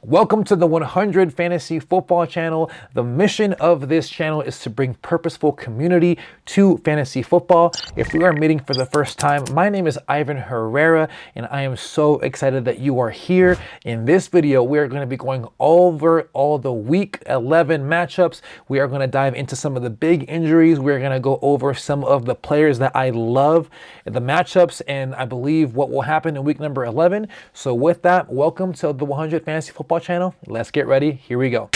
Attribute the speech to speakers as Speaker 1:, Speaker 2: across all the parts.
Speaker 1: Welcome to the 100 Fantasy Football channel. The mission of this channel is to bring purposeful community to fantasy football. If you are meeting for the first time, my name is Ivan Herrera, and I am so excited that you are here. In this video, we are going to be going over all the Week 11 matchups. We are going to dive into some of the big injuries. We're going to go over some of the players that I love, the matchups, and I believe what will happen in week number 11. So with that, welcome to the 100 Fantasy Football channel. Let's get ready. Here we go.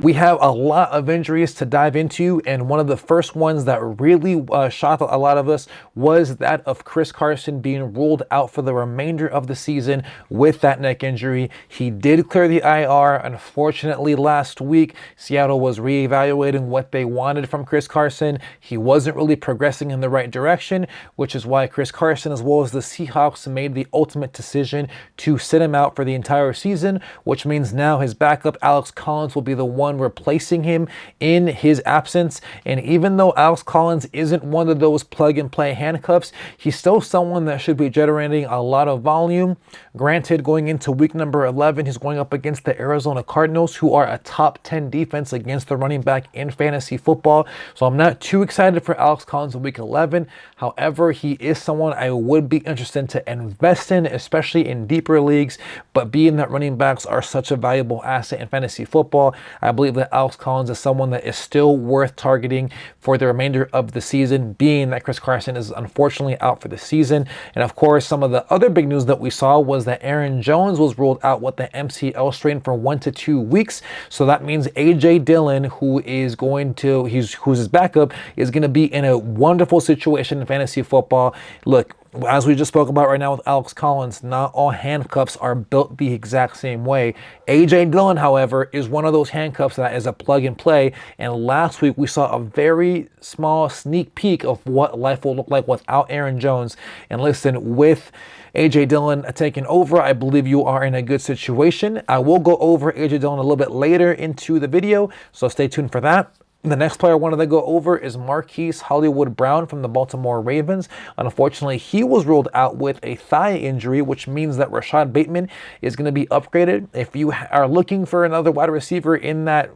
Speaker 1: We have a lot of injuries to dive into, and one of the first ones that really shocked a lot of us was that of Chris Carson being ruled out for the remainder of the season with that neck injury. He did clear the IR. Unfortunately, last week, Seattle was reevaluating what they wanted from Chris Carson. He wasn't really progressing in the right direction, which is why Chris Carson, as well as the Seahawks, made the ultimate decision to sit him out for the entire season, which means now his backup, Alex Collins, will be the one replacing him in his absence. And even though Alex Collins isn't one of those plug and play handcuffs, he's still someone that should be generating a lot of volume. Granted, going into week number 11, he's going up against the Arizona Cardinals, who are a top 10 defense against the running back in fantasy football. So I'm not too excited for Alex Collins in week 11. However, he is someone I would be interested to invest in, especially in deeper leagues. But being that running backs are such a valuable asset in fantasy football, I believe that Alex Collins is someone that is still worth targeting for the remainder of the season, being that Chris Carson is unfortunately out for the season. And of course, some of the other big news that we saw was that Aaron Jones was ruled out with the MCL strain for 1 to 2 weeks. So that means AJ Dillon, who's his backup, is going to be in a wonderful situation in fantasy football. Look, as we just spoke about right now with Alex Collins, not all handcuffs are built the exact same way. AJ Dillon, however, is one of those handcuffs that is a plug and play. And last week we saw a very small sneak peek of what life will look like without Aaron Jones. And listen, with AJ Dillon taking over, I believe you are in a good situation. I will go over AJ Dillon a little bit later into the video, so stay tuned for that. The next player I wanted to go over is Marquise Hollywood Brown from the Baltimore Ravens. Unfortunately, he was ruled out with a thigh injury, which means that Rashad Bateman is going to be upgraded. If you are looking for another wide receiver in that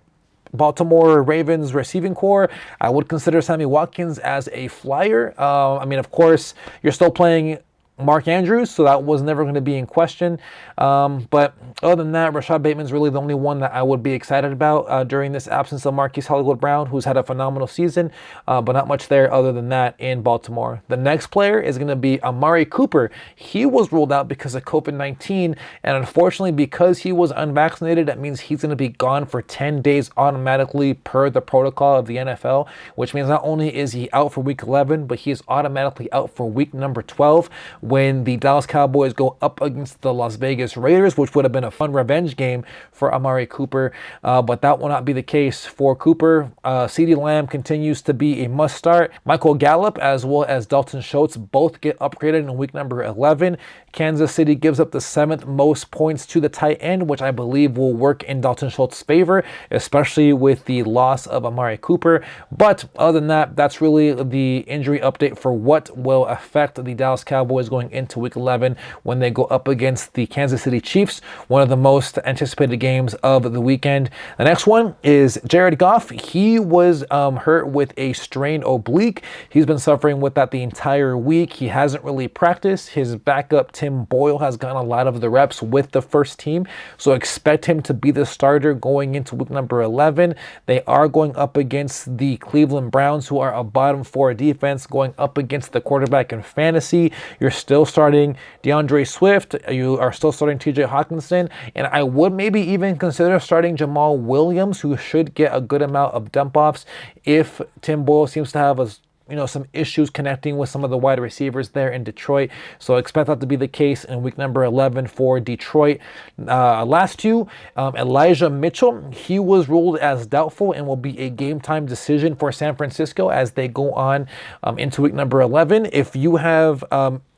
Speaker 1: Baltimore Ravens receiving core, I would consider Sammy Watkins as a flyer. Of course, you're still playing Mark Andrews, so that was never going to be in question. But other than that, Rashad Bateman's really the only one that I would be excited about during this absence of Marquise Hollywood Brown, who's had a phenomenal season, but not much there other than that in Baltimore. The next player is going to be Amari Cooper. He was ruled out because of COVID-19, and unfortunately, because he was unvaccinated, that means he's going to be gone for 10 days automatically per the protocol of the NFL, which means not only is he out for week 11, but he is automatically out for week number 12, when the Dallas Cowboys go up against the Las Vegas Raiders, which would have been a fun revenge game for Amari Cooper. But that will not be the case for Cooper. CeeDee Lamb continues to be a must start. Michael Gallup as well as Dalton Schultz both get upgraded in week number 11. Kansas City gives up the 7th most points to the tight end, which I believe will work in Dalton Schultz's favor, especially with the loss of Amari Cooper. But other than that, that's really the injury update for what will affect the Dallas Cowboys going into week 11 when they go up against the Kansas City Chiefs, one of the most anticipated games of the weekend. The next one is Jared Goff. He was hurt with a strained oblique. He's been suffering with that the entire week. He hasn't really practiced. His backup, Tim Boyle, has gotten a lot of the reps with the first team, so expect him to be the starter going into week number 11. They are going up against the Cleveland Browns, who are a bottom 4 defense, going up against the quarterback in fantasy. You're still starting DeAndre Swift. You are still starting TJ Hawkinson. And I would maybe even consider starting Jamal Williams, who should get a good amount of dump offs if Tim Boyle seems to have some issues connecting with some of the wide receivers there in Detroit. So expect that to be the case in week number 11 for Detroit. Last two, Elijah Mitchell. He was ruled as doubtful and will be a game time decision for San Francisco as they go on into week number 11. If you have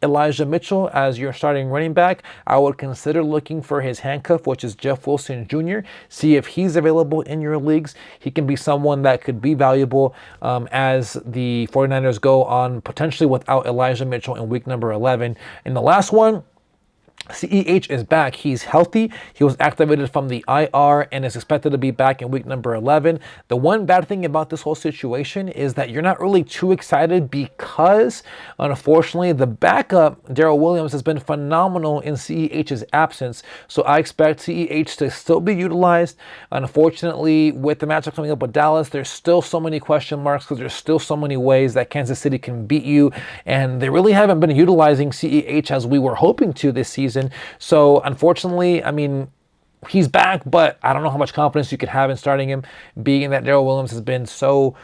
Speaker 1: Elijah Mitchell as your starting running back, I would consider looking for his handcuff, which is Jeff Wilson Jr. See if he's available in your leagues. He can be someone that could be valuable as the 49ers go on potentially without Elijah Mitchell in week number 11. And the last one, CEH is back. He's healthy. He was activated from the IR and is expected to be back in week number 11. The one bad thing about this whole situation is that you're not really too excited because, unfortunately, the backup, Darrell Williams, has been phenomenal in CEH's absence. So I expect CEH to still be utilized. Unfortunately, with the matchup coming up with Dallas, there's still so many question marks because there's still so many ways that Kansas City can beat you. And they really haven't been utilizing CEH as we were hoping to this season. So unfortunately, I mean, he's back, but I don't know how much confidence you could have in starting him, being that Darrell Williams has been so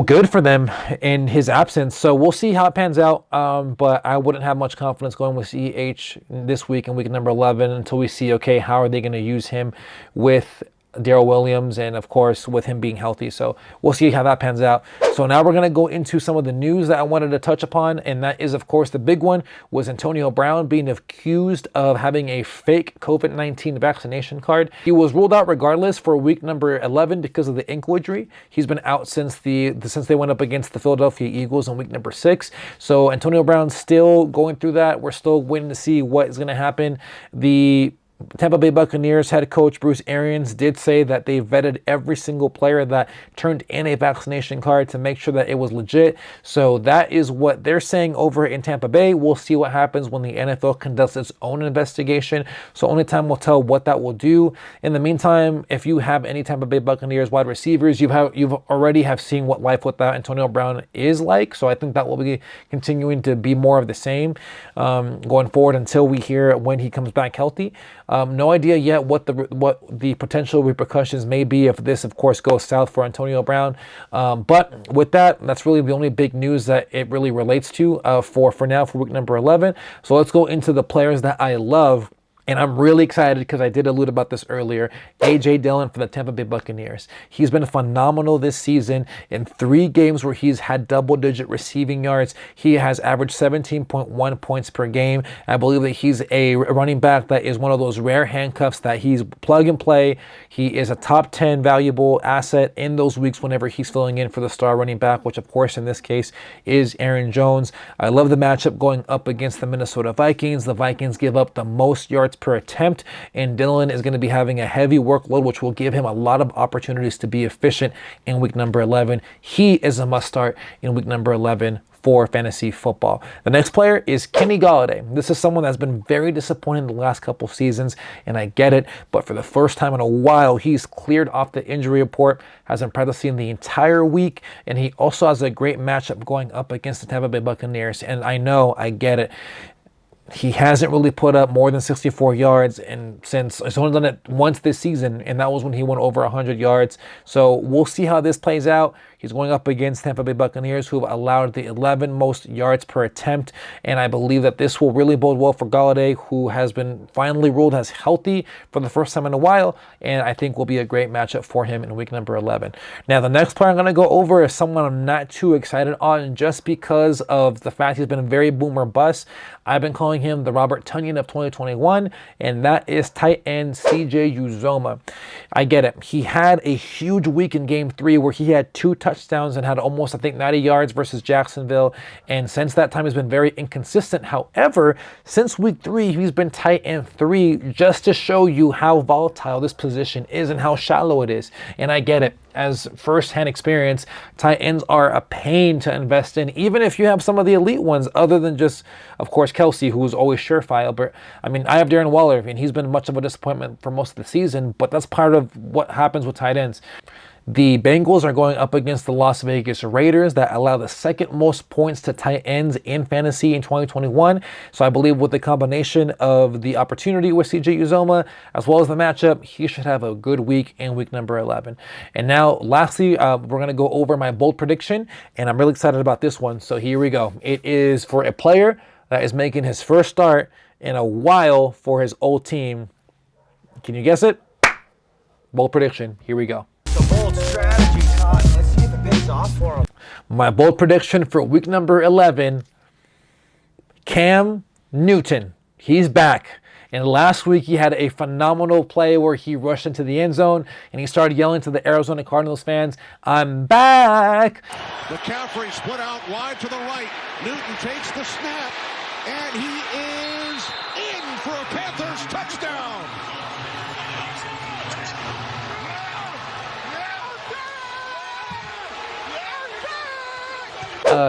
Speaker 1: good for them in his absence. So we'll see how it pans out. But I wouldn't have much confidence going with CEH this week in week number 11 until we see, okay, how are they going to use him with Darrell Williams and, of course, with him being healthy. So we'll see how that pans out. So now we're going to go into some of the news that I wanted to touch upon, and that is, of course, the big one was Antonio Brown being accused of having a fake COVID-19 vaccination card. He was ruled out regardless for week number 11 because of the ankle injury. He's been out since they went up against the Philadelphia Eagles in week number 6. So Antonio Brown's still going through that. We're still waiting to see what is going to happen. The Tampa Bay Buccaneers head coach Bruce Arians did say that they vetted every single player that turned in a vaccination card to make sure that it was legit. So that is what they're saying over in Tampa Bay. We'll see what happens when the NFL conducts its own investigation. So only time will tell what that will do. In the meantime, if you have any Tampa Bay Buccaneers wide receivers, you've already have seen what life without Antonio Brown is like. So I think that will be continuing to be more of the same going forward until we hear when he comes back healthy. No idea yet what the potential repercussions may be if this, of course, goes south for Antonio Brown. But with that, that's really the only big news that it really relates to for now for week number 11. So let's go into the players that I love. And I'm really excited because I did allude about this earlier. A.J. Dillon for the Tampa Bay Buccaneers. He's been phenomenal this season. In 3 games where he's had double-digit receiving yards, he has averaged 17.1 points per game. I believe that he's a running back that is one of those rare handcuffs that he's plug and play. He is a top 10 valuable asset in those weeks whenever he's filling in for the star running back, which, of course, in this case is Aaron Jones. I love the matchup going up against the Minnesota Vikings. The Vikings give up the most yards per attempt, and Dillon is going to be having a heavy workload, which will give him a lot of opportunities to be efficient in week number 11. He is a must start in week number 11 for fantasy football. The next player is Kenny Golladay. This is someone that's been very disappointing the last couple seasons, and I get it, but for the first time in a while, he's cleared off the injury report, hasn't practicing the entire week, and he also has a great matchup going up against the Tampa Bay Buccaneers, and I get it. He hasn't really put up more than 64 yards, and he's only done it once this season, and that was when he went over 100 yards. So we'll see how this plays out. He's going up against Tampa Bay Buccaneers, who have allowed the 11 most yards per attempt, and I believe that this will really bode well for Golladay, who has been finally ruled as healthy for the first time in a while, and I think will be a great matchup for him in week number 11. Now, the next player I'm going to go over is someone I'm not too excited on just because of the fact he's been very boom or bust. I've been calling him the Robert Tonyan of 2021, and that is tight end CJ Uzomah. I get it. He had a huge week in game 3 where he had 2 touchdowns and had almost, 90 yards versus Jacksonville, and since that time has been very inconsistent. However, since week 3, he's been tight end 3, just to show you how volatile this position is and how shallow it is. And I get it. As first-hand experience, tight ends are a pain to invest in, even if you have some of the elite ones, other than just, of course, Kelsey, who's always surefire. But I have Darren Waller, and he's been much of a disappointment for most of the season, but that's part of what happens with tight ends. The Bengals are going up against the Las Vegas Raiders that allow the second most points to tight ends in fantasy in 2021. So I believe with the combination of the opportunity with CJ Uzomah as well as the matchup, he should have a good week in week number 11. And now, lastly, we're going to go over my bold prediction, and I'm really excited about this one. So here we go. It is for a player that is making his first start in a while for his old team. Can you guess it? Bold prediction. Here we go.
Speaker 2: Bold strategy, Todd. Let's see if it pays off for him.
Speaker 1: My bold prediction for week number 11, Cam Newton, he's back. And last week he had a phenomenal play where he rushed into the end zone and he started yelling to the Arizona Cardinals fans, "I'm back."
Speaker 3: McCaffrey split out wide to the right. Newton takes the snap, and he is in for a Panthers touchdown.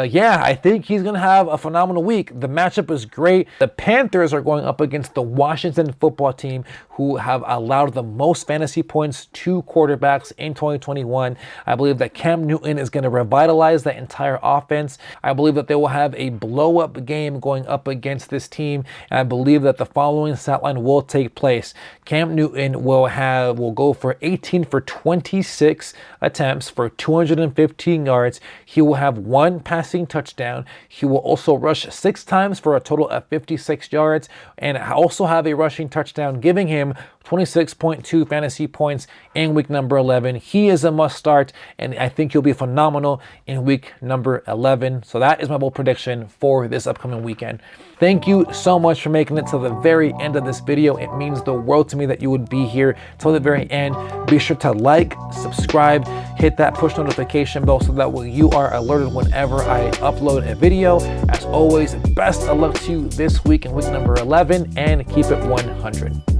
Speaker 1: Yeah, I think he's going to have a phenomenal week. The matchup is great. The Panthers are going up against the Washington football team, who have allowed the most fantasy points to quarterbacks in 2021. I believe that Cam Newton is going to revitalize that entire offense. I believe that they will have a blow-up game going up against this team, and I believe that the following stat line will take place. Cam Newton will go for 18 for 26 attempts for 215 yards. He will have one passing touchdown. He will also rush 6 times for a total of 56 yards and also have a rushing touchdown, giving him 26.2 fantasy points in week number 11. He is a must start, and I think he'll be phenomenal in week number 11. So that is my bold prediction for this upcoming weekend. Thank you so much for making it to the very end of this video. It means the world to me that you would be here till the very end. Be sure to like, subscribe, hit that push notification bell so that way you are alerted whenever I upload a video. As always, best of luck to you this week in week number 11, and keep it 100.